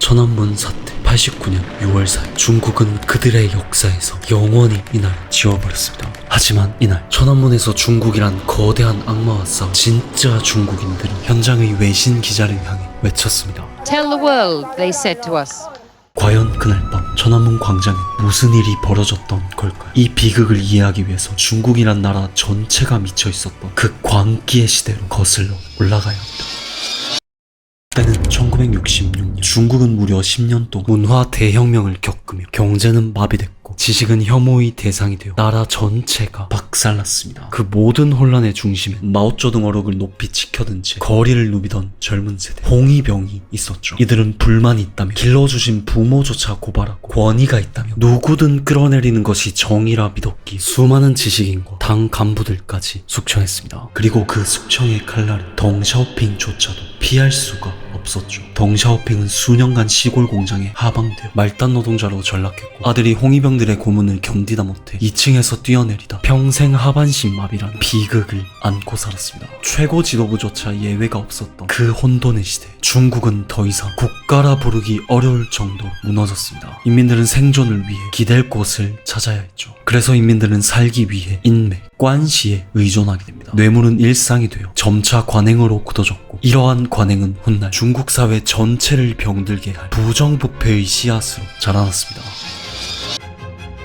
천안문 사태 89년 6월 4일 중국은 그들의 역사에서 영원히 이날 지워버렸습니다. 하지만 이날 천안문에서 중국이란 거대한 악마와 싸운 진짜 중국인들은 현장의 외신 기자를 향해 외쳤습니다. Tell the world, they said to us. 과연 그날 밤 천안문 광장에 무슨 일이 벌어졌던 걸까요? 이 비극을 이해하기 위해서 중국이란 나라 전체가 미쳐 있었던 그 광기의 시대로 거슬러 올라가야 합니다. 때는 1966년. 중국은 무려 10년 동안 문화 대혁명을 겪으며 경제는 마비됐고 지식은 혐오의 대상이 되어 나라 전체가 박살났습니다. 그 모든 혼란의 중심에 마오쩌둥 어록을 높이 지켜든 채 거리를 누비던 젊은 세대 홍위병이 있었죠. 이들은 불만이 있다며 길러주신 부모조차 고발하고 권위가 있다며 누구든 끌어내리는 것이 정의라 믿었기에 수많은 지식인과 당 간부들까지 숙청했습니다. 그리고 그 숙청의 칼날을 덩샤오핑조차도 피할 수가 없었죠. 덩샤오핑은 수년간 시골 공장에 하방되어 말단 노동자로 전락했고 아들이 홍위병들의 고문을 견디다 못해 2층에서 뛰어내리다 평생 하반신 마비라는 비극을 안고 살았습니다. 최고 지도부조차 예외가 없었던 그 혼돈의 시대, 중국은 더 이상 국가라 부르기 어려울 정도로 무너졌습니다. 인민들은 생존을 위해 기댈 곳을 찾아야 했죠. 그래서 인민들은 살기 위해 인맥, 관시에 의존하게 됩니다. 뇌물은 일상이 되어 점차 관행으로 굳어졌고 이러한 관행은 훗날 중국 사회 전체를 병들게 할 부정부패의 씨앗으로 자라났습니다.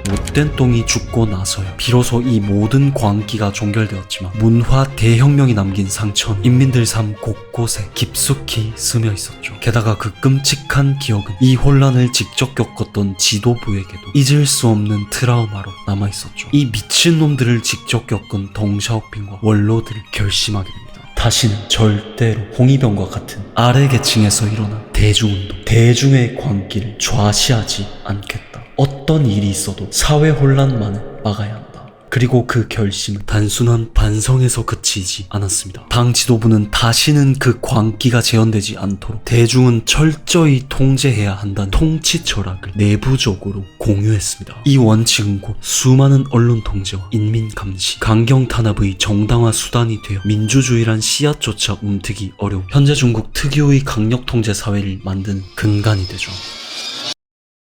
못된 똥이 죽고 나서야 비로소 이 모든 광기가 종결되었지만 문화 대혁명이 남긴 상처는 인민들 삶 곳곳에 깊숙이 스며 있었죠. 게다가 그 끔찍한 기억은 이 혼란을 직접 겪었던 지도부에게도 잊을 수 없는 트라우마로 남아있었죠. 이 미친놈들을 직접 겪은 덩샤오핑과 원로들을 결심하게 됩니다. 다시는 절대로 홍위병과 같은 아래 계층에서 일어난 대중운동, 대중의 광기를 좌시하지 않겠다. 어떤 일이 있어도 사회 혼란만을 막아야 한다. 그리고 그 결심은 단순한 반성에서 그치지 않았습니다. 당 지도부는 다시는 그 광기가 재현되지 않도록 대중은 철저히 통제해야 한다는 통치 철학을 내부적으로 공유했습니다. 이 원칙은 곧 수많은 언론 통제와 인민 감시, 강경 탄압의 정당화 수단이 되어 민주주의란 씨앗조차 움트기 어려운 현재 중국 특유의 강력 통제 사회를 만드는 근간이 되죠.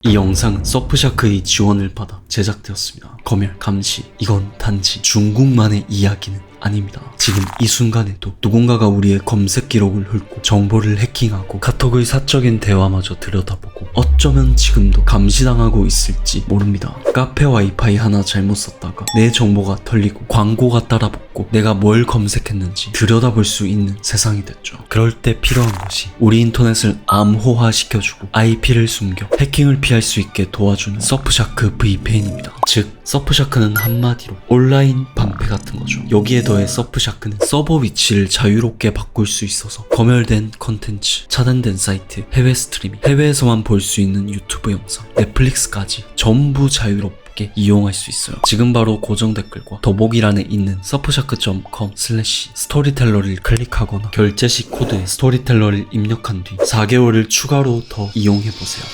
이 영상은 서프샤크의 지원을 받아 제작되었습니다. 검열, 감시, 이건 단지 중국만의 이야기는 아닙니다. 지금 이 순간에도 누군가가 우리의 검색 기록을 훑고 정보를 해킹하고 카톡의 사적인 대화마저 들여다보고 어쩌면 지금도 감시당하고 있을지 모릅니다. 카페 와이파이 하나 잘못 썼다가 내 정보가 털리고 광고가 따라붙고 내가 뭘 검색했는지 들여다볼 수 있는 세상이 됐죠. 그럴 때 필요한 것이 우리 인터넷을 암호화 시켜주고 IP를 숨겨 해킹을 피할 수 있게 도와주는 서프샤크 VPN입니다. 즉 서프샤크는 한마디로 온라인 방패 같은 거죠. 여기에 더해 서프샤크는 서버 위치를 자유롭게 바꿀 수 있어서 검열된 컨텐츠, 차단된 사이트, 해외 스트리밍, 해외에서만 볼 수 있는 유튜브 영상, 넷플릭스까지 전부 자유롭게 이용할 수 있어요. 지금 바로 고정 댓글과 더보기란에 있는 surfshark.com/스토리텔러를 클릭하거나 결제 시 코드에 스토리텔러를 입력한 뒤 4개월을 추가로 더 이용해보세요.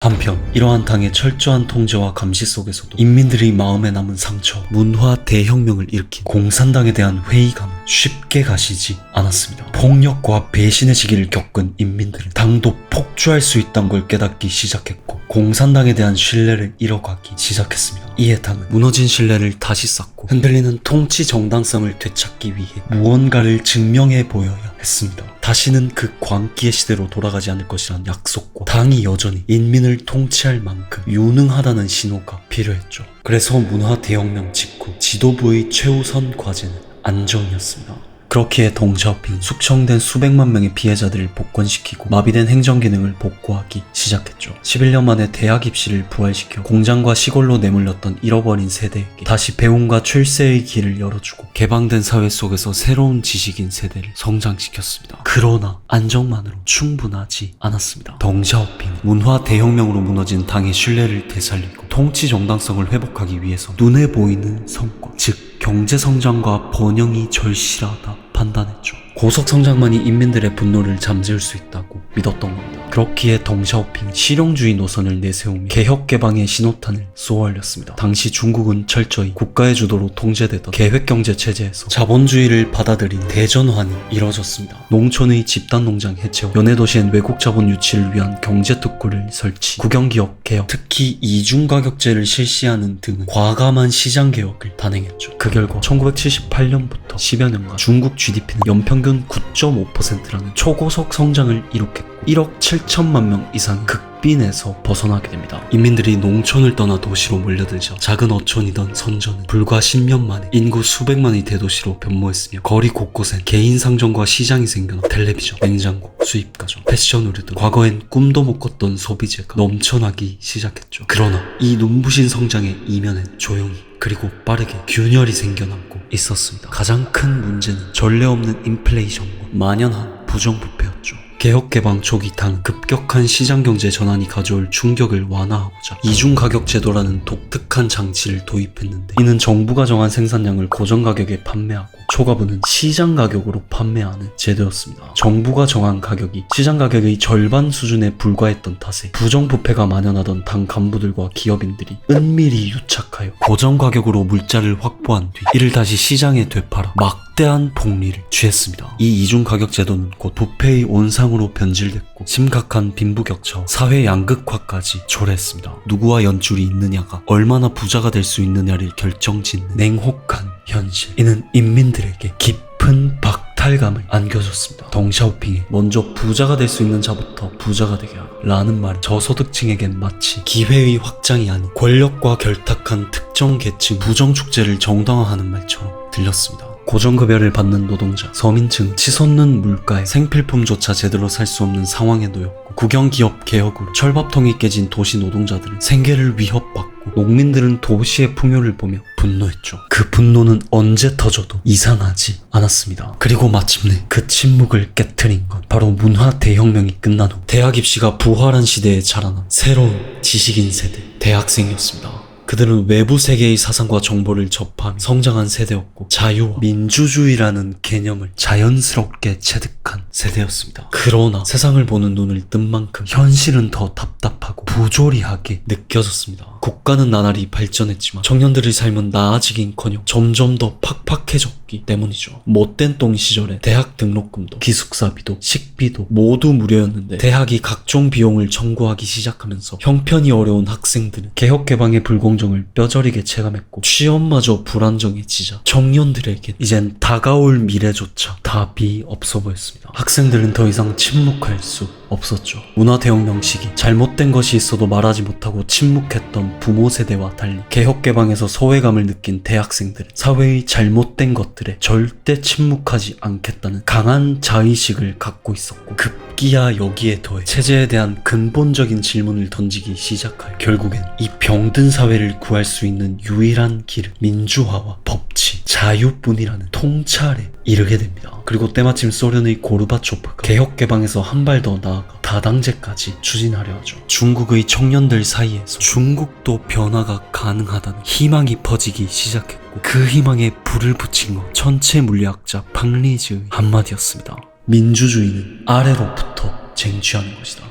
한편 이러한 당의 철저한 통제와 감시 속에서도 인민들의 마음에 남은 상처, 문화 대혁명을 일으킨 공산당에 대한 회의감은 쉽게 가시지 않았습니다. 폭력과 배신의 시기를 겪은 인민들은 당도 폭주할 수 있다는 걸 깨닫기 시작했고 공산당에 대한 신뢰를 잃어가기 시작했습니다. 이에 당은 무너진 신뢰를 다시 쌓고 흔들리는 통치 정당성을 되찾기 위해 무언가를 증명해 보여야 했습니다. 다시는 그 광기의 시대로 돌아가지 않을 것이라는 약속과 당이 여전히 인민을 통치할 만큼 유능하다는 신호가 필요했죠. 그래서 문화 대혁명 직후 지도부의 최우선 과제는 안정이었습니다. 그렇기에 덩샤오핑은 숙청된 수백만 명의 피해자들을 복권시키고 마비된 행정기능을 복구하기 시작했죠. 11년 만에 대학 입시를 부활시켜 공장과 시골로 내몰렸던 잃어버린 세대에게 다시 배움과 출세의 길을 열어주고 개방된 사회 속에서 새로운 지식인 세대를 성장시켰습니다. 그러나 안정만으로 충분하지 않았습니다. 덩샤오핑은 문화 대혁명으로 무너진 당의 신뢰를 되살리고 통치 정당성을 회복하기 위해서 눈에 보이는 성과, 즉 경제성장과 번영이 절실하다 판단했죠. 고속성장만이 인민들의 분노를 잠재울 수 있다고 믿었던 겁니다. 그렇기에 덩샤오핑 실용주의 노선을 내세우며 개혁개방의 신호탄을 쏘아올렸습니다. 당시 중국은 철저히 국가의 주도로 통제되던 계획경제체제에서 자본주의를 받아들인 대전환이 이뤄졌습니다. 농촌의 집단농장 해체와 연해도시엔 외국 자본 유치를 위한 경제특구를 설치, 국영기업 개혁, 특히 이중가격제를 실시하는 등의 과감한 시장개혁을 단행했죠. 그 결과 1978년부터 10여 년간 중국 GDP는 연평균 9.5%라는 초고속 성장을 이룩했고 1억 7천만 명 이상 극빈에서 벗어나게 됩니다. 인민들이 농촌을 떠나 도시로 몰려들자 작은 어촌이던 선전은 불과 10년 만에 인구 수백만의 대도시로 변모했으며 거리 곳곳엔 개인 상점과 시장이 생겨나 텔레비전, 냉장고, 수입가전, 패션 의류 등 과거엔 꿈도 못 꿨던 소비재가 넘쳐나기 시작했죠. 그러나 이 눈부신 성장의 이면엔 조용히 그리고 빠르게 균열이 생겨나고 있었습니다. 가장 큰 문제는 전례 없는 인플레이션과 만연한 부정부패였죠. 개혁개방 초기 당 급격한 시장경제 전환이 가져올 충격을 완화하고자 이중가격제도라는 독특한 장치를 도입했는데, 이는 정부가 정한 생산량을 고정가격에 판매하고 초과분은 시장가격으로 판매하는 제도였습니다. 정부가 정한 가격이 시장가격의 절반 수준에 불과했던 탓에 부정부패가 만연하던 당 간부들과 기업인들이 은밀히 유착하여 고정가격으로 물자를 확보한 뒤 이를 다시 시장에 되팔아 막대한 복리를 취했습니다. 이 이중가격제도는 곧 부패의 온상으로 변질됐고 심각한 빈부격차와 사회 양극화까지 초래했습니다. 누구와 연줄이 있느냐가 얼마나 부자가 될 수 있느냐를 결정짓는 냉혹한 현실. 이는 인민들에게 깊은 박탈감을 안겨줬습니다. 덩샤오핑이 먼저 부자가 될 수 있는 자부터 부자가 되게 하라 라는 말은 저소득층에겐 마치 기회의 확장이 아닌 권력과 결탁한 특정 계층 부정축제를 정당화하는 말처럼 들렸습니다. 고정급여를 받는 노동자, 서민층, 치솟는 물가에 생필품조차 제대로 살 수 없는 상황에 놓였고, 국영기업 개혁으로 철밥통이 깨진 도시 노동자들은 생계를 위협받고, 농민들은 도시의 풍요를 보며 분노했죠. 그 분노는 언제 터져도 이상하지 않았습니다. 그리고 마침내 그 침묵을 깨트린 건 바로 문화 대혁명이 끝난 후 대학 입시가 부활한 시대에 자라난 새로운 지식인 세대, 대학생이었습니다. 그들은 외부 세계의 사상과 정보를 접하며 성장한 세대였고, 자유와 민주주의라는 개념을 자연스럽게 체득한 세대였습니다. 그러나 세상을 보는 눈을 뜬 만큼 현실은 더 답답하고 부조리하게 느껴졌습니다. 국가는 나날이 발전했지만 청년들의 삶은 나아지긴커녕 점점 더 팍팍해졌기 때문이죠. 못된 똥 시절에 대학 등록금도 기숙사비도 식비도 모두 무료였는데, 대학이 각종 비용을 청구하기 시작하면서 형편이 어려운 학생들은 개혁개방의 불공정을 뼈저리게 체감했고, 취업마저 불안정해지자 청년들에게 이젠 다가올 미래조차 답이 없어 보였습니다. 학생들은 더 이상 침묵할 수 없었죠. 문화대혁명 시기 잘못된 것이 있어도 말하지 못하고 침묵했던 부모 세대와 달리 개혁개방에서 소외감을 느낀 대학생들은 사회의 잘못된 것들에 절대 침묵하지 않겠다는 강한 자의식을 갖고 있었고, 급기야 여기에 더해 체제에 대한 근본적인 질문을 던지기 시작하여 결국엔 이 병든 사회를 구할 수 있는 유일한 길은 민주화와 법치, 자유뿐이라는 통찰에 이르게 됩니다. 그리고 때마침 소련의 고르바초프가 개혁개방에서 한 발 더 나아가 다당제까지 추진하려 하죠. 중국의 청년들 사이에서 중국도 변화가 가능하다는 희망이 퍼지기 시작했고, 그 희망에 불을 붙인 건 천체 물리학자 팡리즈의 한마디였습니다. 민주주의는 아래로부터 쟁취하는 것이다.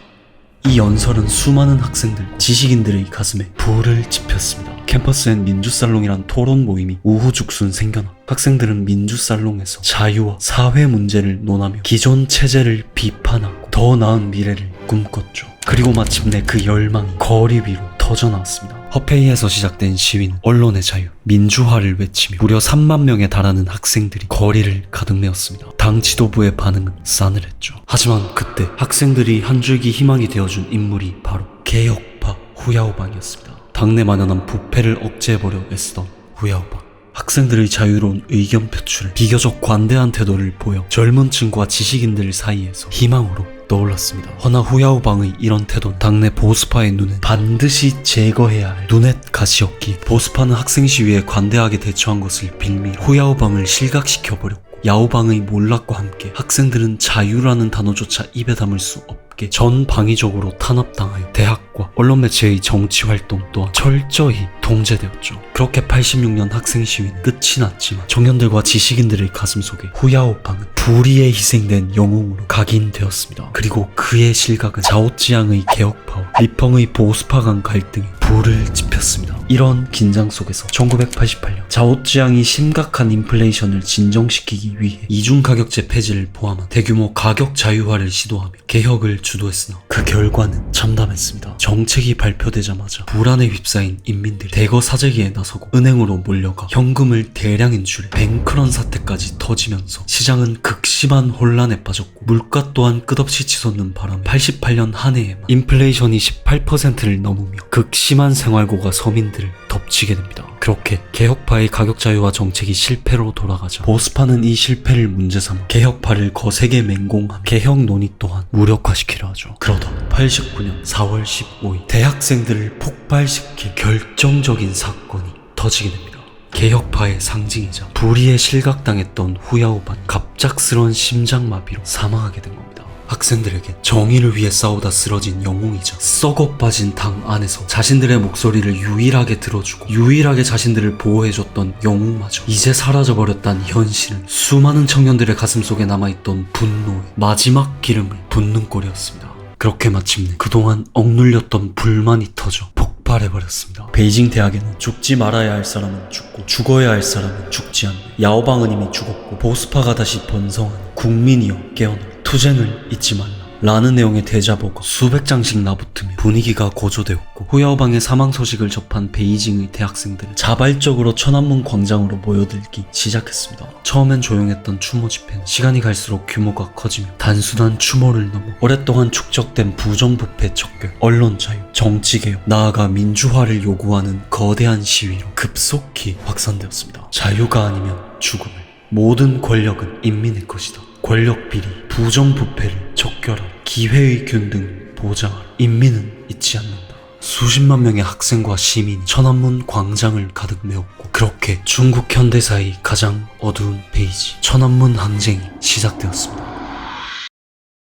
이 연설은 수많은 학생들, 지식인들의 가슴에 불을 지폈습니다. 캠퍼스엔 민주살롱이란 토론 모임이 우후죽순 생겨나 학생들은 민주살롱에서 자유와 사회 문제를 논하며 기존 체제를 비판하고 더 나은 미래를 꿈꿨죠. 그리고 마침내 그 열망이 거리 위로 터져나왔습니다. 허페이에서 시작된 시위는 언론의 자유, 민주화를 외치며 무려 3만 명에 달하는 학생들이 거리를 가득 메웠습니다. 당 지도부의 반응은 싸늘했죠. 하지만 그때 학생들이 한 줄기 희망이 되어준 인물이 바로 개혁파 후야오방이었습니다. 당내 만연한 부패를 억제해보려 애쓰던 후야오방. 학생들의 자유로운 의견 표출에 비교적 관대한 태도를 보여 젊은 층과 지식인들 사이에서 희망으로 떠올랐습니다. 허나 후야오방의 이런 태도는 당내 보수파의 눈엔 반드시 제거해야 할 눈엣 가시였기에 보수파는 학생 시위에 관대하게 대처한 것을 빌미로 후야오방을 실각시켜버렸고, 야오방의 몰락과 함께 학생들은 자유라는 단어조차 입에 담을 수 없게 전방위적으로 탄압당하여 대학과 언론 매체의 정치 활동 또한 철저히 통제되었죠. 그렇게 86년 학생 시위는 끝이 났지만 청년들과 지식인들의 가슴 속에 후야오방은 불의에 희생된 영웅으로 각인되었습니다. 그리고 그의 실각은 자오찌양의 개혁파와 리펑의 보수파 간 갈등에 불을 지폈습니다. 이런 긴장 속에서 1988년 자오찌양이 심각한 인플레이션을 진정시키기 위해 이중가격제 폐지를 포함한 대규모 가격 자유화를 시도하며 개혁을 주도했으나 그 결과는 참담했습니다. 정책이 발표되자마자 불안에 휩싸인 인민들이 대거 사재기에 나서고 은행으로 몰려가 현금을 대량 인출해 뱅크런 사태까지 터지면서 시장은 극심한 혼란에 빠졌고 물가 또한 끝없이 치솟는 바람에 88년 한 해에만 인플레이션이 18%를 넘으며 극심한 생활고가 서민들을 덮치게 됩니다. 그렇게 개혁파의 가격 자유화 정책이 실패로 돌아가자 보수파는 이 실패를 문제 삼아 개혁파를 거세게 맹공하며 개혁 논의 또한 무력화시키려 하죠. 그러다 89년 4월 15일 대학생들을 폭발시킬 결정적인 사건이 터지게 됩니다. 개혁파의 상징이자 불의에 실각당했던 후야오반 갑작스러운 심장마비로 사망하게 된 겁니다. 학생들에게 정의를 위해 싸우다 쓰러진 영웅이자 썩어 빠진 당 안에서 자신들의 목소리를 유일하게 들어주고 유일하게 자신들을 보호해줬던 영웅마저 이제 사라져버렸다는 현실은 수많은 청년들의 가슴속에 남아있던 분노의 마지막 기름을 붓는 꼴이었습니다. 그렇게 마침내 그동안 억눌렸던 불만이 터져 폭발해버렸습니다. 베이징 대학에는 죽지 말아야 할 사람은 죽고 죽어야 할 사람은 죽지 않는 야오방은 이미 죽었고 보수파가 다시 번성하는 국민이여 깨어나 투쟁을 잊지 말라 라는 내용의 대자보가 수백 장씩 나붙으며 분위기가 고조되었고 후야오방의 사망 소식을 접한 베이징의 대학생들은 자발적으로 천안문 광장으로 모여들기 시작했습니다. 처음엔 조용했던 추모 집회는 시간이 갈수록 규모가 커지며 단순한 추모를 넘어 오랫동안 축적된 부정부패 척결, 언론 자유, 정치개혁, 나아가 민주화를 요구하는 거대한 시위로 급속히 확산되었습니다. 자유가 아니면 죽음을, 모든 권력은 인민의 것이다. 권력 비리, 부정부패를 척결하라. 기회의 균등 보장하라. 인민은 잊지 않는다. 수십만 명의 학생과 시민이 천안문 광장을 가득 메웠고 그렇게 중국 현대사의 가장 어두운 페이지 천안문 항쟁이 시작되었습니다.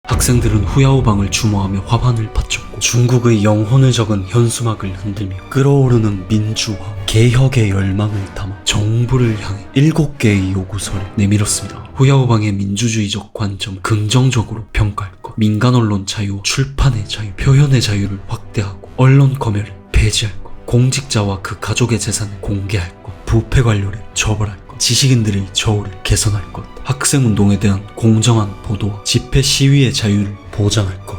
학생들은 후야오방을 추모하며 화환을 바쳤고 중국의 영혼을 적은 현수막을 흔들며 끓어오르는 민주화, 개혁의 열망을 담아 정부를 향해 7개의 요구서를 내밀었습니다. 후야오방의 민주주의적 관점을 긍정적으로 평가할 것, 민간 언론 자유, 출판의 자유, 표현의 자유를 확대하고 언론 검열을 폐지할 것, 공직자와 그 가족의 재산을 공개할 것, 부패 관료를 처벌할 것, 지식인들의 처우를 개선할 것, 학생운동에 대한 공정한 보도와 집회 시위의 자유를 보장할 것.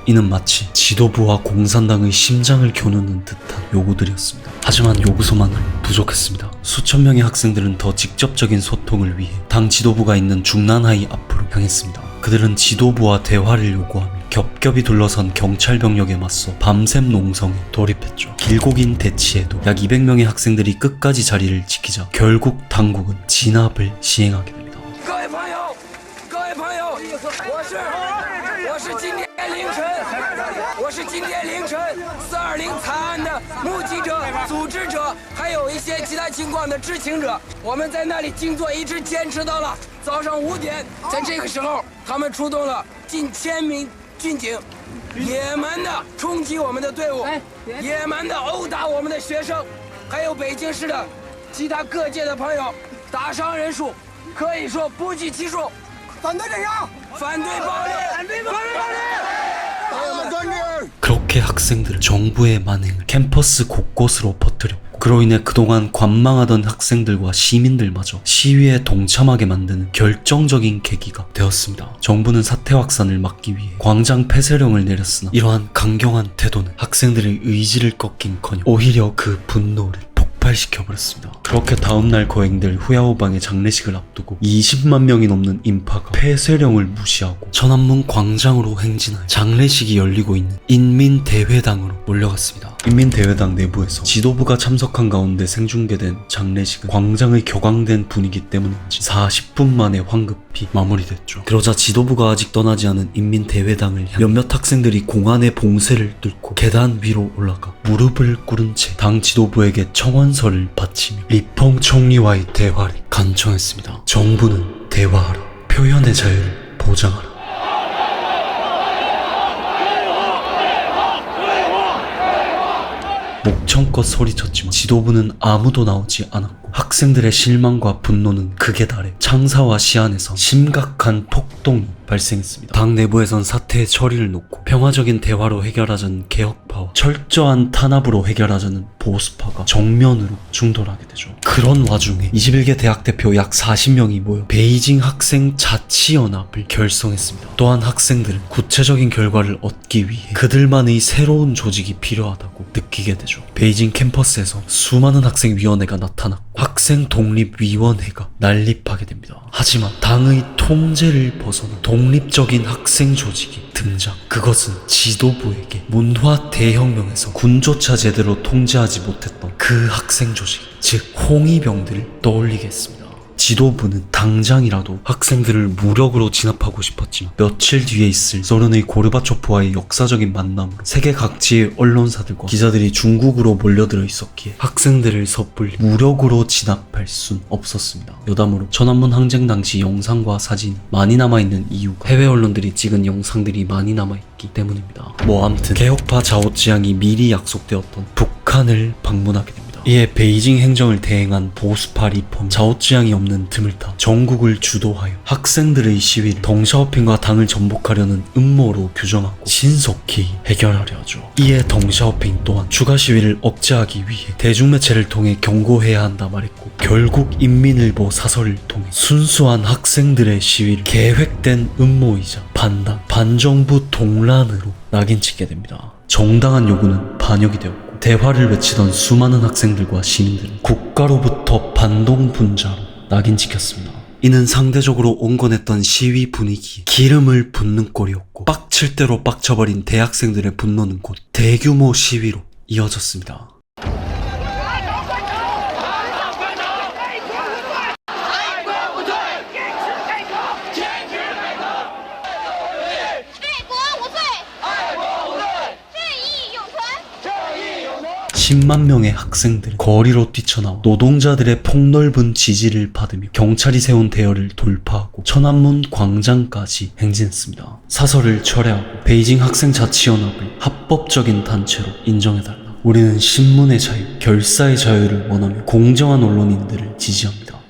이는 마치 지도부와 공산당의 심장을 겨누는 듯한 요구들이었습니다. 하지만 요구서만으로 부족했습니다. 수천 명의 학생들은 더 직접적인 소통을 위해 당 지도부가 있는 중난하이 앞으로 향했습니다. 그들은 지도부와 대화를 요구하며 겹겹이 둘러선 경찰 병력에 맞서 밤샘 농성에 돌입했죠. 길고 긴 대치에도 약 200명의 학생들이 끝까지 자리를 지키자 결국 당국은 진압을 시행하게 됩니다. 我是今天凌晨420惨案的目击者、组织者，还有一些其他情况的知情者。我们在那里静坐，一直坚持到了早上5点。在这个时候，他们出动了近1000名军警，野蛮的冲击我们的队伍，野蛮的殴打我们的学生，还有北京市的其他各界的朋友，打伤人数可以说不计其数。反对这样，反对暴力，反对暴力。 그렇게 학생들은 정부의 만행을 캠퍼스 곳곳으로 퍼뜨렸고 그로 인해 그동안 관망하던 학생들과 시민들마저 시위에 동참하게 만드는 결정적인 계기가 되었습니다. 정부는 사태 확산을 막기 위해 광장 폐쇄령을 내렸으나 이러한 강경한 태도는 학생들의 의지를 꺾긴커녕 오히려 그 분노를 폭발시켜버렸습니다. 그렇게 다음날 거행될 후야오방의 장례식을 앞두고 20만 명이 넘는 인파가 폐쇄령을 무시하고 천안문 광장으로 행진하여 장례식이 열리고 있는 인민대회당으로 몰려갔습니다. 인민대회당 내부에서 지도부가 참석한 가운데 생중계된 장례식은 광장의 격앙된 분위기 때문인지 40분 만에 황급히 마무리됐죠. 그러자 지도부가 아직 떠나지 않은 인민대회당을 향해 몇몇 학생들이 공안의 봉쇄를 뚫고 계단 위로 올라가 무릎을 꿇은 채 당 지도부에게 청원서를 바치며 리펑 총리와의 대화를 간청했습니다. 정부는 대화하라. 표현의 자유를 보장하라. 목청껏 소리쳤지만 지도부는 아무도 나오지 않았고 학생들의 실망과 분노는 극에 달해 창사와 시안에서 심각한 폭동이 발생했습니다. 당 내부에선 사태의 처리를 놓고 평화적인 대화로 해결하자는 개혁파와 철저한 탄압으로 해결하자는 보수파가 정면으로 충돌하게 되죠. 그런 와중에 21개 대학 대표 약 40명이 모여 베이징 학생 자치연합을 결성했습니다. 또한 학생들은 구체적인 결과를 얻기 위해 그들만의 새로운 조직이 필요하다고 느끼게 되죠. 베이징 캠퍼스에서 수많은 학생위원회가 나타났고 학생독립위원회가 난립하게 됩니다. 하지만 당의 통제를 벗어나 독립적인 학생 조직이 등장. 그것은 지도부에게 문화 대혁명에서 군조차 제대로 통제하지 못했던 그 학생 조직, 즉 홍위병들을 떠올리게 했습니다. 지도부는 당장이라도 학생들을 무력으로 진압하고 싶었지만 며칠 뒤에 있을 소련의 고르바초프와의 역사적인 만남으로 세계 각지의 언론사들과 기자들이 중국으로 몰려들어 있었기에 학생들을 섣불리 무력으로 진압할 순 없었습니다. 여담으로 천안문 항쟁 당시 영상과 사진이 많이 남아있는 이유가 해외 언론들이 찍은 영상들이 많이 남아있기 때문입니다. 아무튼 개혁파 자오지양이 미리 약속되었던 북한을 방문하게 됩니다. 이에 베이징 행정을 대행한 보수파 리폼 자오지양이 없는 틈을 타 전국을 주도하여 학생들의 시위를 덩샤오핑과 당을 전복하려는 음모로 규정하고 신속히 해결하려 하죠. 이에 덩샤오핑 또한 추가 시위를 억제하기 위해 대중매체를 통해 경고해야 한다 말했고 결국 인민일보 사설을 통해 순수한 학생들의 시위를 계획된 음모이자 반정부 동란으로 낙인찍게 됩니다. 정당한 요구는 반역이 되었고 대화를 외치던 수많은 학생들과 시민들은 국가로부터 반동 분자로 낙인찍혔습니다. 이는 상대적으로 온건했던 시위 분위기에 기름을 붓는 꼴이었고 빡칠 대로 빡쳐버린 대학생들의 분노는 곧 대규모 시위로 이어졌습니다. (10만) 명의 학생들은 거리로 뛰쳐나와 노동자들의 폭넓은 지지를 받으며 경찰이 세운 대열을 돌파하고 천안문 광장까지 행진했습니다. 사설을 철회하고 베이징 학생자치연합을 합법적인 단체로 인정해달라. 우리는 신문의 자유, 결사의 자유를 원하며 공정한 언론인들을 지지합니다.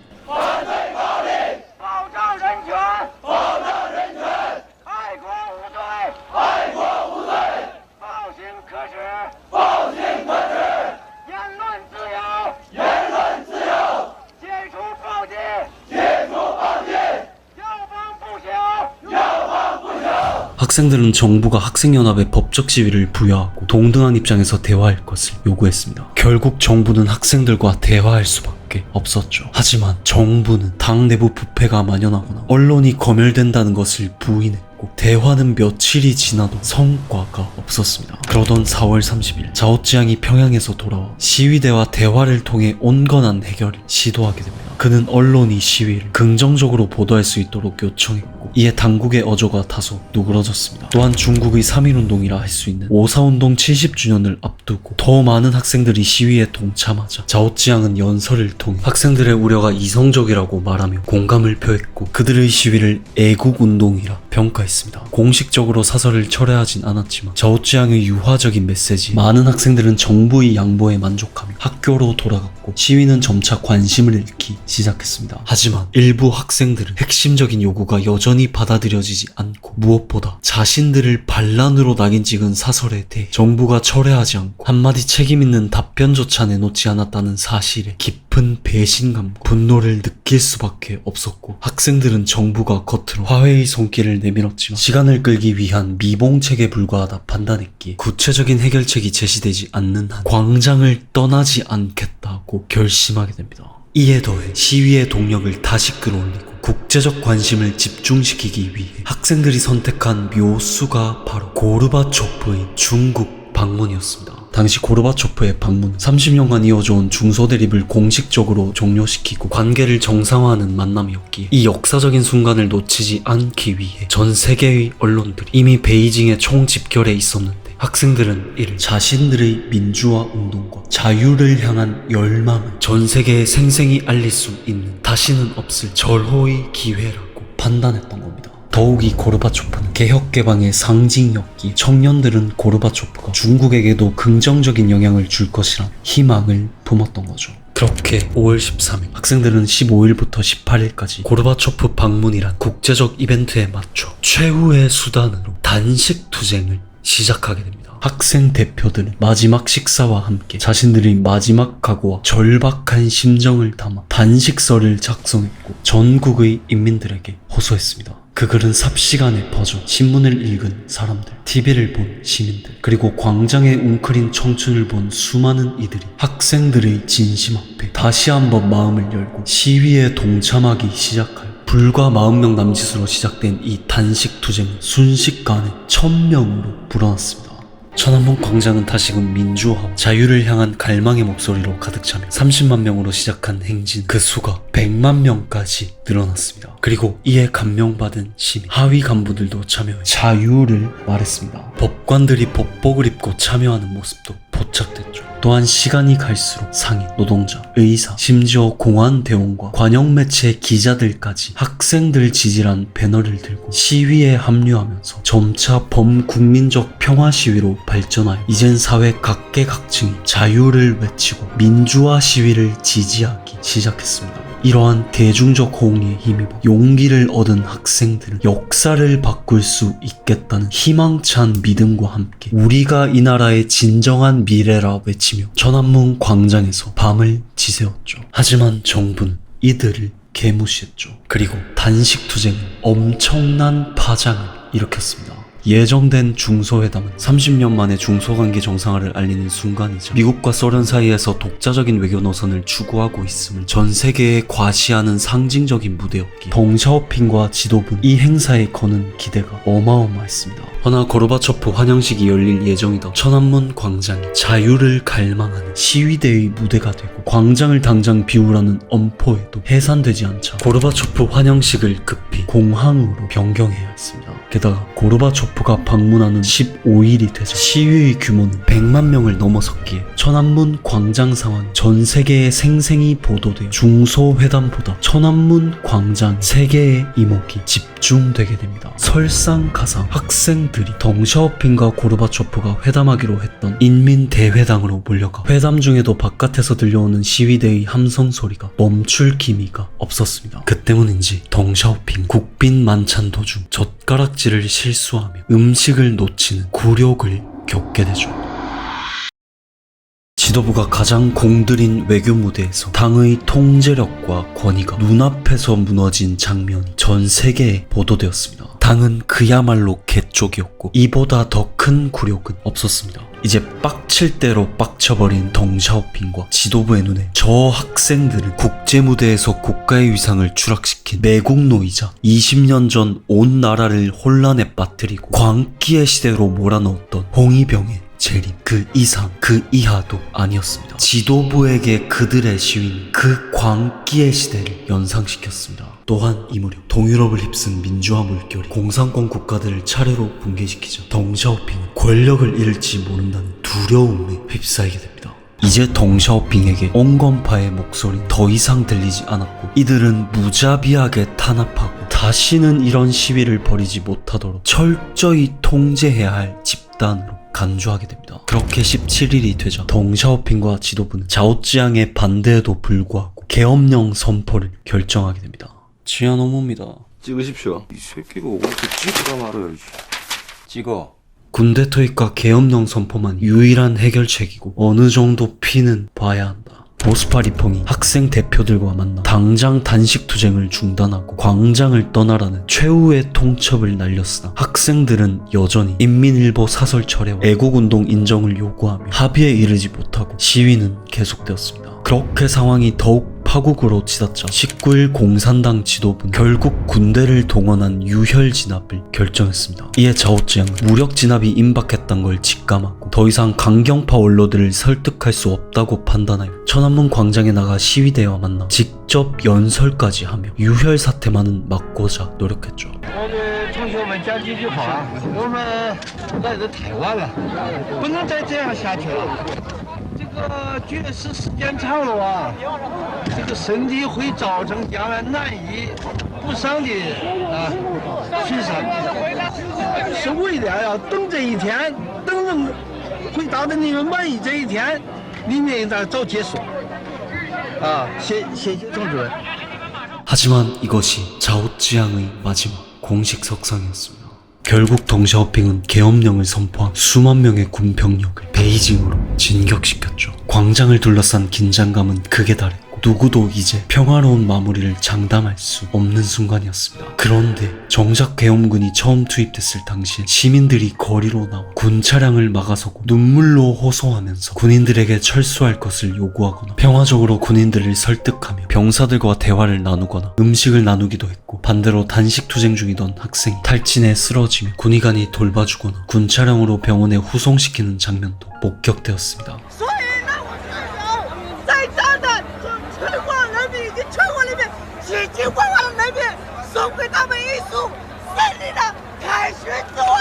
학생들은 정부가 학생연합에 법적 지위를 부여하고 동등한 입장에서 대화할 것을 요구했습니다. 결국 정부는 학생들과 대화할 수밖에 없었죠. 하지만 정부는 당 내부 부패가 만연하거나 언론이 검열된다는 것을 부인했고 대화는 며칠이 지나도 성과가 없었습니다. 그러던 4월 30일 자오지양이 평양에서 돌아와 시위대와 대화를 통해 온건한 해결을 시도하게 됩니다. 그는 언론이 시위를 긍정적으로 보도할 수 있도록 요청했고 이에 당국의 어조가 다소 누그러졌습니다. 또한 중국의 3.1운동이라 할 수 있는 5.4운동 70주년을 앞두고 더 많은 학생들이 시위에 동참하자 자오지양은 연설을 통해 학생들의 우려가 이성적이라고 말하며 공감을 표했고 그들의 시위를 애국운동이라 평가했습니다. 공식적으로 사설을 철회하진 않았지만 자오지양의 유화적인 메시지 많은 학생들은 정부의 양보에 만족하며 학교로 돌아갔고 시위는 점차 관심을 잃기 시작했습니다. 하지만 일부 학생들은 핵심적인 요구가 여전히 받아들여지지 않고 무엇보다 자신들을 반란으로 낙인 찍은 사설에 대해 정부가 철회하지 않고 한마디 책임 있는 답변조차 내놓지 않았다는 사실에 깊은 배신감과 분노를 느낄 수밖에 없었고 학생들은 정부가 겉으로 화해의 손길을 내밀었지만 시간을 끌기 위한 미봉책에 불과하다 판단했기에 구체적인 해결책이 제시되지 않는 한 광장을 떠나지 않겠다고 결심하게 됩니다. 이에 더해 시위의 동력을 다시 끌어올리고 국제적 관심을 집중시키기 위해 학생들이 선택한 묘수가 바로 고르바초프의 중국 방문이었습니다. 당시 고르바초프의 방문 30년간 이어져온 중소 대립을 공식적으로 종료시키고 관계를 정상화하는 만남이었기에 이 역사적인 순간을 놓치지 않기 위해 전 세계의 언론들이 이미 베이징에 총집결해 있었는데 학생들은 이를 자신들의 민주화 운동과 자유를 향한 열망을 전 세계에 생생히 알릴 수 있는 다시는 없을 절호의 기회라고 판단했던 겁니다. 더욱이 고르바초프는 개혁개방의 상징이었기에 청년들은 고르바초프가 중국에게도 긍정적인 영향을 줄 것이란 희망을 품었던 거죠. 그렇게 5월 13일 학생들은 15일부터 18일까지 고르바초프 방문이란 국제적 이벤트에 맞춰 최후의 수단으로 단식 투쟁을 시작하게 됩니다. 학생 대표들은 마지막 식사와 함께 자신들의 마지막 각오와 절박한 심정을 담아 단식서를 작성했고 전국의 인민들에게 호소했습니다. 그 글은 삽시간에 퍼져 신문을 읽은 사람들, TV를 본 시민들, 그리고 광장에 웅크린 청춘을 본 수많은 이들이 학생들의 진심 앞에 다시 한번 마음을 열고 시위에 동참하기 시작하여 불과 40명 남짓으로 시작된 이 단식 투쟁은 순식간에 1000명으로 불어났습니다. 천안문 광장은 다시금 민주화와 자유를 향한 갈망의 목소리로 가득 차며 30만 명으로 시작한 행진 그 수가 100만 명까지 늘어났습니다. 그리고 이에 감명받은 시민, 하위 간부들도 참여해 자유를 말했습니다. 법관들이 법복을 입고 참여하는 모습도 포착됐죠. 또한 시간이 갈수록 상인, 노동자, 의사, 심지어 공안 대원과 관영 매체 기자들까지 학생들 지지란 배너를 들고 시위에 합류하면서 점차 범국민적 평화 시위로 발전하여 이젠 사회 각계각층이 자유를 외치고 민주화 시위를 지지하기 시작했습니다. 이러한 대중적 호응에 힘입어 용기를 얻은 학생들은 역사를 바꿀 수 있겠다는 희망찬 믿음과 함께 우리가 이 나라의 진정한 미래라 외치며 천안문 광장에서 밤을 지새웠죠. 하지만 정부는 이들을 개무시했죠. 그리고 단식 투쟁은 엄청난 파장을 일으켰습니다. 예정된 중소회담은 30년 만에 중소관계 정상화를 알리는 순간이자 미국과 소련 사이에서 독자적인 외교 노선을 추구하고 있음을 전 세계에 과시하는 상징적인 무대였기에 덩샤오핑과 지도부는 이 행사에 거는 기대가 어마어마했습니다. 허나 고르바초프 환영식이 열릴 예정이던 천안문 광장이 자유를 갈망하는 시위대의 무대가 되고 광장을 당장 비우라는 엄포에도 해산되지 않자 고르바초프 환영식을 급히 공항으로 변경해야 했습니다. 게다가 고르바초프가 방문하는 15일이 되자 시위의 규모는 100만 명을 넘어섰기에 천안문 광장 상황이 전 세계에 생생히 보도되어 중소회담보다 천안문 광장 세계의 이목이 집중되게 됩니다. 설상가상 학생들이 덩샤오핑과 고르바초프가 회담하기로 했던 인민대회당으로 몰려가 회담 중에도 바깥에서 들려오는 시위대의 함성 소리가 멈출 기미가 없었습니다. 그 때문인지 덩샤오핑 국빈 만찬 도중 젓가락질을 실수하며 음식을 놓치는 굴욕을 겪게 되죠. 지도부가 가장 공들인 외교 무대에서 당의 통제력과 권위가 눈앞에서 무너진 장면이 전 세계에 보도되었습니다. 당은 그야말로 개쪽이었고 이보다 더 큰 굴욕은 없었습니다. 이제 빡칠 대로 빡쳐버린 덩샤오핑과 지도부의 눈에 저 학생들은 국제무대에서 국가의 위상을 추락시킨 매국노이자 20년 전 온 나라를 혼란에 빠뜨리고 광기의 시대로 몰아넣었던 홍위병의 재림, 그 이상 그 이하도 아니었습니다. 지도부에게 그들의 시위는 그 광기의 시대를 연상시켰습니다. 또한 이 무렵 동유럽을 휩쓴 민주화 물결이 공산권 국가들을 차례로 붕괴시키자 덩샤오핑은 권력을 잃을지 모른다는 두려움에 휩싸이게 됩니다. 이제 덩샤오핑에게 온건파의 목소리는 더 이상 들리지 않았고 이들은 무자비하게 탄압하고 다시는 이런 시위를 벌이지 못하도록 철저히 통제해야 할 집단으로 간주하게 됩니다. 그렇게 17일이 되자 덩샤오핑과 지도부는 자오찌양의 반대에도 불구하고 계엄령 선포를 결정하게 됩니다. 지하 노무입니다. 찍으십시오. 이 새끼가 어디서 찍으라 말아요. 찍어. 군대 투입과 계엄령 선포만 유일한 해결책이고 어느 정도 피는 봐야 한다. 보스파 리펑이 학생 대표들과 만나 당장 단식 투쟁을 중단하고 광장을 떠나라는 최후의 통첩을 날렸으나 학생들은 여전히 인민일보 사설 철회와 애국운동 인정을 요구하며 합의에 이르지 못하고 시위는 계속되었습니다. 그렇게 상황이 더욱 파국으로 치닫자 19일 공산당 지도부는 결국 군대를 동원한 유혈 진압을 결정했습니다. 이에 자오지양은 무력 진압이 임박했던 걸 직감하고 더 이상 강경파 원로들을 설득할 수 없다고 판단하여 천안문 광장에 나가 시위대와 만나 직접 연설까지 하며 유혈 사태만은 막고자 노력했죠. 同学们讲几句话，我们来的太晚了，不能再这样下去了。这个绝食时间长了啊，这个身体会造成将来难以补偿的损伤。是为了要等这一天，等人回答的你们满意这一天，里面应该早结束。谢谢总主任。 하지만 이것이 자오지양의 마지막 공식 석상이었습니다. 결국 덩샤오핑은 계엄령을 선포한 수만 명의 군 병력을 베이징으로 진격시켰죠. 광장을 둘러싼 긴장감은 극에 달했고 누구도 이제 평화로운 마무리를 장담할 수 없는 순간이었습니다. 그런데 정작 계엄군이 처음 투입됐을 당시에 시민들이 거리로 나와 군 차량을 막아서고 눈물로 호소하면서 군인들에게 철수할 것을 요구하거나 평화적으로 군인들을 설득하며 병사들과 대화를 나누거나 음식을 나누기도 했고 반대로 단식 투쟁 중이던 학생이 탈진에 쓰러지며 군의관이 돌봐주거나 군 차량으로 병원에 후송시키는 장면도 목격되었습니다. 在场的全国人民以及全国人民齐齐万万的人民送给他们一束胜利的开心祝啊！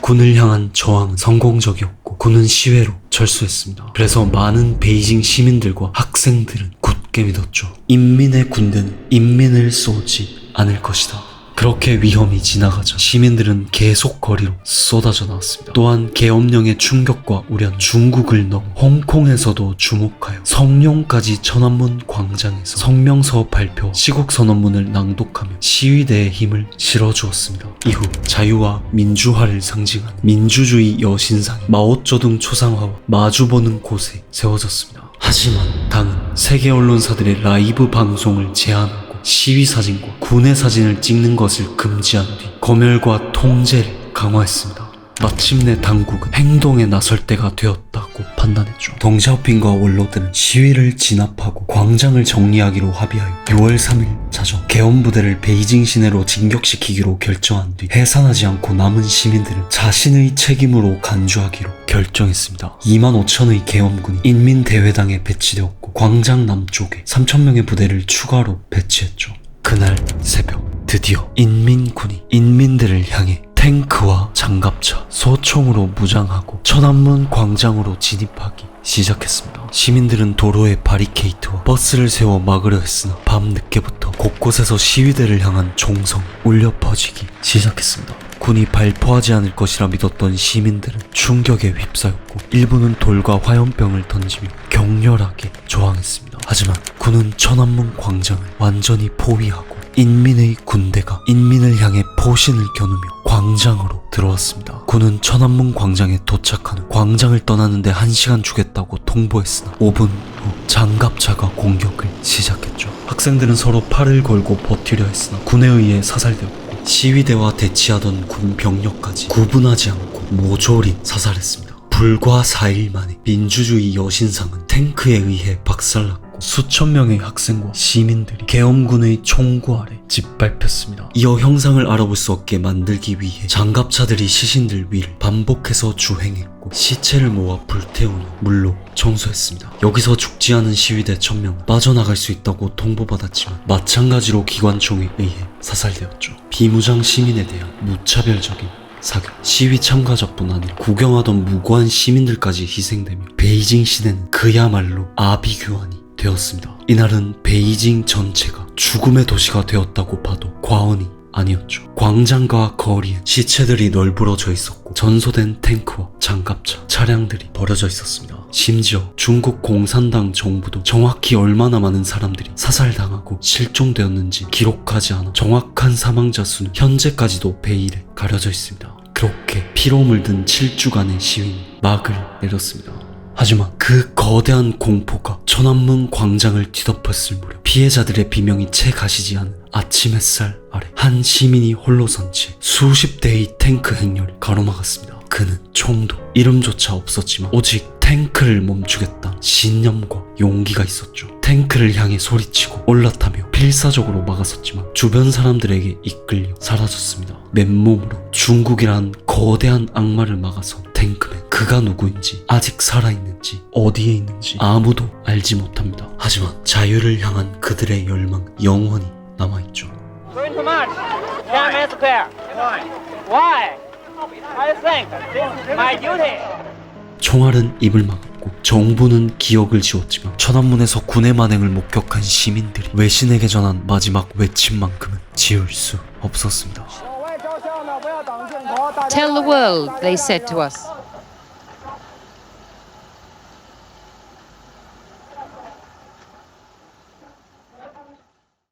군을 향한 저항은 성공적이었고 군은 시외로 철수했습니다. 그래서 많은 베이징 시민들과 학생들은 굳게 믿었죠. 인민의 군대는 인민을 쏘지 않을 것이다. 그렇게 위험이 지나가자 시민들은 계속 거리로 쏟아져 나왔습니다. 또한 계엄령의 충격과 우려는 중국을 넘어 홍콩에서도 주목하여 성룡까지 천안문 광장에서 성명서 발표 시국선언문을 낭독하며 시위대의 힘을 실어주었습니다. 이후 자유와 민주화를 상징하는 민주주의 여신상이 마오쩌둥 초상화와 마주보는 곳에 세워졌습니다. 하지만 당은 세계 언론사들의 라이브 방송을 제한하고 시위 사진과 군의 사진을 찍는 것을 금지한 뒤 검열과 통제를 강화했습니다. 마침내 당국은 행동에 나설 때가 되었다고 판단했죠. 덩샤오핑과 원로들은 시위를 진압하고 광장을 정리하기로 합의하여 6월 3일 자정 계엄부대를 베이징 시내로 진격시키기로 결정한 뒤 해산하지 않고 남은 시민들은 자신의 책임으로 간주하기로 결정했습니다. 2만 5천의 계엄군이 인민대회당에 배치되었고 광장 남쪽에 3,000명의 부대를 추가로 배치했죠. 그날 새벽 드디어 인민군이 인민들을 향해 탱크와 장갑차, 소총으로 무장하고 천안문 광장으로 진입하기 시작했습니다. 시민들은 도로에 바리케이트와 버스를 세워 막으려 했으나 밤늦게부터 곳곳에서 시위대를 향한 총성이 울려 퍼지기 시작했습니다. 군이 발포하지 않을 것이라 믿었던 시민들은 충격에 휩싸였고 일부는 돌과 화염병을 던지며 격렬하게 저항했습니다. 하지만 군은 천안문 광장을 완전히 포위하고 인민의 군대가 인민을 향해 포신을 겨누며 광장으로 들어왔습니다. 군은 천안문 광장에 도착한 후 광장을 떠나는데 1시간 주겠다고 통보했으나 5분 후 장갑차가 공격을 시작했죠. 학생들은 서로 팔을 걸고 버티려 했으나 군에 의해 사살되었고 시위대와 대치하던 군 병력까지 구분하지 않고 모조리 사살했습니다. 불과 4일 만에 민주주의 여신상은 탱크에 의해 박살났고 수천 명의 학생과 시민들이 계엄군의 총구 아래 짓밟혔습니다. 이어 형상을 알아볼 수 없게 만들기 위해 장갑차들이 시신들 위를 반복해서 주행했고 시체를 모아 불태운 후 물로 청소했습니다. 여기서 죽지 않은 시위대 1,000명은 빠져나갈 수 있다고 통보받았지만 마찬가지로 기관총에 의해 사살되었죠. 비무장 시민에 대한 무차별적인 사격, 시위 참가자뿐 아니라 구경하던 무고한 시민들까지 희생되며 베이징 시내는 그야말로 아비규환이 되었습니다. 이날은 베이징 전체가 죽음의 도시가 되었다고 봐도 과언이 아니었죠. 광장과 거리엔 시체들이 널브러져 있었고 전소된 탱크와 장갑차, 차량들이 버려져 있었습니다. 심지어 중국 공산당 정부도 정확히 얼마나 많은 사람들이 사살당하고 실종되었는지 기록하지 않아 정확한 사망자 수는 현재까지도 베일에 가려져 있습니다. 그렇게 피로 물든 7주간의 시위는 막을 내렸습니다. 하지만 그 거대한 공포가 천안문 광장을 뒤덮었을 무렵 피해자들의 비명이 채 가시지 않은 아침 햇살 아래 한 시민이 홀로 선 채 수십 대의 탱크 행렬을 가로막았습니다. 그는 총도 이름조차 없었지만 오직 탱크를 멈추겠다는 신념과 용기가 있었죠. 탱크를 향해 소리치고 올라타며 필사적으로 막았었지만 주변 사람들에게 이끌려 사라졌습니다. 맨몸으로 중국이란 거대한 악마를 막아선 탱크맨. 그가 누구인지, 아직 살아있는지, 어디에 있는지 아무도 알지 못합니다. 하지만 자유를 향한 그들의 열망 영원히 남아있죠. Going too much. 10 minutes clear. Why? I think this is my duty. 총알은 입을 막았고 정부는 기억을 지웠지만 천안문에서 군의 만행을 목격한 시민들이 외신에게 전한 마지막 외침만큼은 지울 수 없었습니다. Tell the world, they said to us.